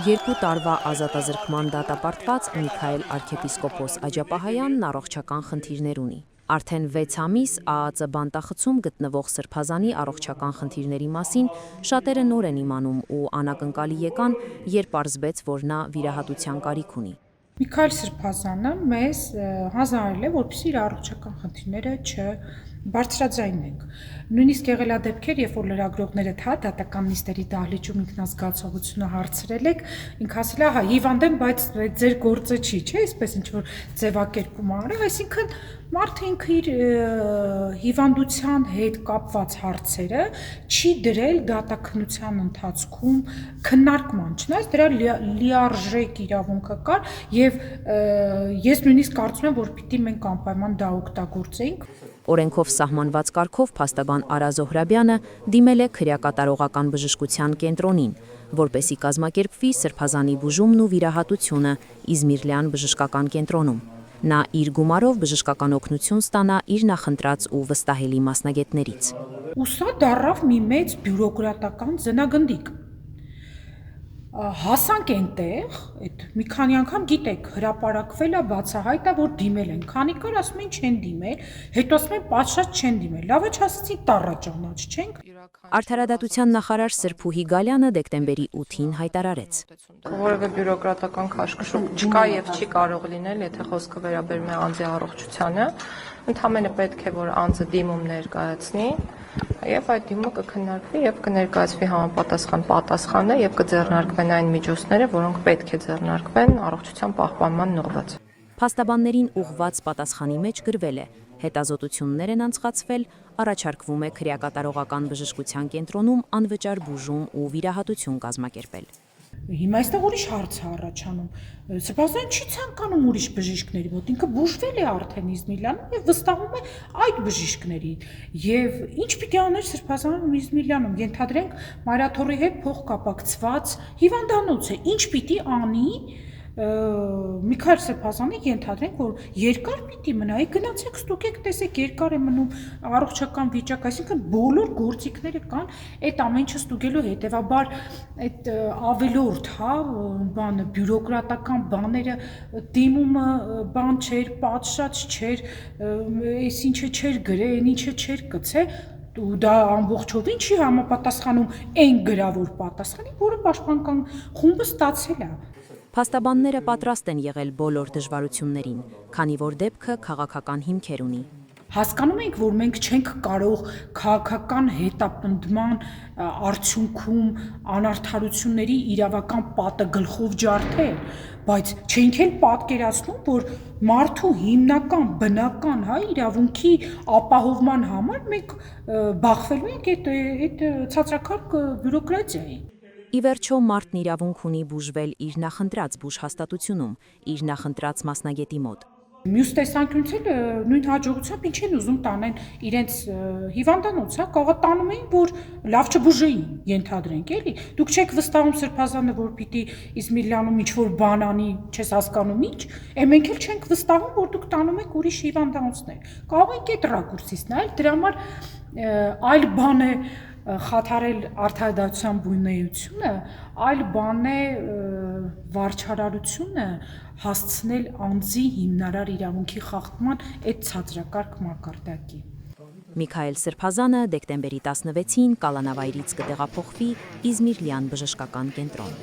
2 տարվա ազատազրկման դատապարտված Միքայել arczepiskopos Աջապահյանն առողջական խնդիրներ ունի։ Արդեն 6 ամիս ԱԱԾ բանտախցում գտնվող Սրբազանի առողջական խնդիրների մասին շատերը նոր են իմանում ու անակնկալի եկան, երբ պարզվեց, որ նա վիրահատության կարիք ունի։ Միքայել Սրբազանը մեզ հանձնարարել է, որպեսզի իր առողջական խնդիրները չբարձրաձայնենք։ Նույնիսկ եղել է դեպքեր, երբ որ լրագրողները դատական նիստերի դահլիճում ինքնազգացողությունը հարցրել եք, ինքը ասել է, հա, հիվանդ եմ, բայց ձեր գործը չի, չէ՞, այսպես ինչ որ ձևակերպում արել, այսինքն մարդը ինքը իր հիվանդության հետ կապված հարցերը չի դրել դատաքննության ընթացքում քննարկման, չնայած դրա լիարժեք իրավունքը կար եւ ես նույնիսկ կարծում եմ, որ պիտի մենք անպայման դա օգտագործեինք։ Օրենքով սահմանված կարգով փաստաբան Արա Զոհրաբյանը դիմել է քրեակատարողական բժշկության կենտրոնին, որպեսզի կազմակերպվի Սրբազանի բուժումն ու վիրահատությունը Իզմիրլյան բժշկական կենտրոնում։ Նա իր գումարով բժշկական օգնություն ստանա իր նախընտրած ու վստահելի մասնագետներից։ Ու սա դառավ մի մեծ բյուրոկրատական ձնագնդիկ։ Հասանք այնտեղ, այդ մի քանի անգամ գիտեք, հրապարակվել է, բացահայտ է, որ դիմել են։ Քանի կար ասում են չեն դիմել, հետո ասում են պատշաճ չեն դիմել։ Լավա չասեցին տառա ճանաչ չենք։ Արդարադատության նախարար Սրփուհի Գալյանը դեկտեմբերի 8-ին հայտարարեց. Որևէ բյուրոկրատական քաշքշուկ չկա եւ չի կարող լինել, եթե խոսքը վերաբերում է անձի առողջությանը, ընդհանրապես պետք է որ անձը դիմում ներկայացնի եւ այդ դիմումը կքննարկվի եւ կներկայացվի համապատասխան պատասխանը եւ կձեռնարկվեն այն միջոցները, որոնք պետք է ձեռնարկվեն առողջության պահպանման ուղղված։ Փաստաբաններին ուղղված պատասխանի մեջ գրվել է. հետազոտություններ են անցկացվել, առաջարկվում է քրեակատարողական բժշկության կենտրոնում անվճար բուժում ու վիրահատություն կազմակերպել։ Հիմա այստեղ ուրիշ հարց է առաջանում։ Սրբազանը չի ցանկանում ուրիշ բժիշկների մոտ, ինքը բուժվել է արդեն Իզմիրլյանում եւ վստահում է այդ բժիշկներին։ Եվ ինչ պիտի աներ Սրբազանում Իզմիրլյանում, ենթադրենք Մարիաթորի հետ փոխկապակցված հիվանդանոց է, ինչ պիտի անի Միքայել Սրբազանը, ենթադրենք, որ երկար պիտի մնա, գնացեք ստուգեք, տեսեք երկար է մնում առողջական վիճակ, այսինքն բոլոր գործիքները կան այդ ամեն ինչը ստուգելու, հետեւաբար այդ ավելորդ, հա, բանը բյուրոկրատական բաները դիմումը բան չէր, պատշաճ չէր, այս ինչը չէր գրել, ինչը չէր գցե ու դա ամբողջովին չի համապատասխանում այն գրավոր պատասխանի, որը պաշտպանական խումբը ստացել է։ Փաստաբանները պատրաստ են եղել բոլոր դժվարություններին, քանի որ դեպքը քաղաքական հիմքեր ունի։ Հասկանում ենք, որ մենք չենք կարող քաղաքական հետապնդման արդյունքում անարդարությունների իրավական պատը գլխով ջարդել, բայց չենք էլ պատկերացնում, որ մարդու հիմնական բնական, հա, իրավունքի ապահովման համար մենք բախվելու ենք այդ ցածրակարգ բյուրոկրատիայի։ Ի վերջո մարդն իրավունք ունի բուժվել իր նախընտրած բուժհաստատությունում, իր նախընտրած մասնագետի մոտ։ Մյուս տեսանկյունից էլ նույն հաջողությամբ ինչ են ուզում տանեն իրենց հիվանդանոց, հա, կարող տանում էին, որ լավ չբուժեին, ենթադրենք, էլի։ Դուք չեք վստահում Սրբազանը, որ պիտի Իզմիրլյանում ինչ-որ բան անի, չես հասկանում ինչ, մենք էլ չենք վստահում, որ դուք տանում եք ուրիշ հիվանդանոցներ։ Կարող ենք այդ ռակուրսից նայել, դրա համար այլ բան է խաթարել արդարադատության բունեությունը, այլ բան է վարչարարությունը հասցնել անձի հիմնարար իրավունքի խախտման այդ ցածրակարգ մակարդակի։ Միքայել Սրբազանը դեկտեմբերի 16-ին կալանավայրից կտեղափոխվի Իզմիրլյան բժշկական կենտրոն։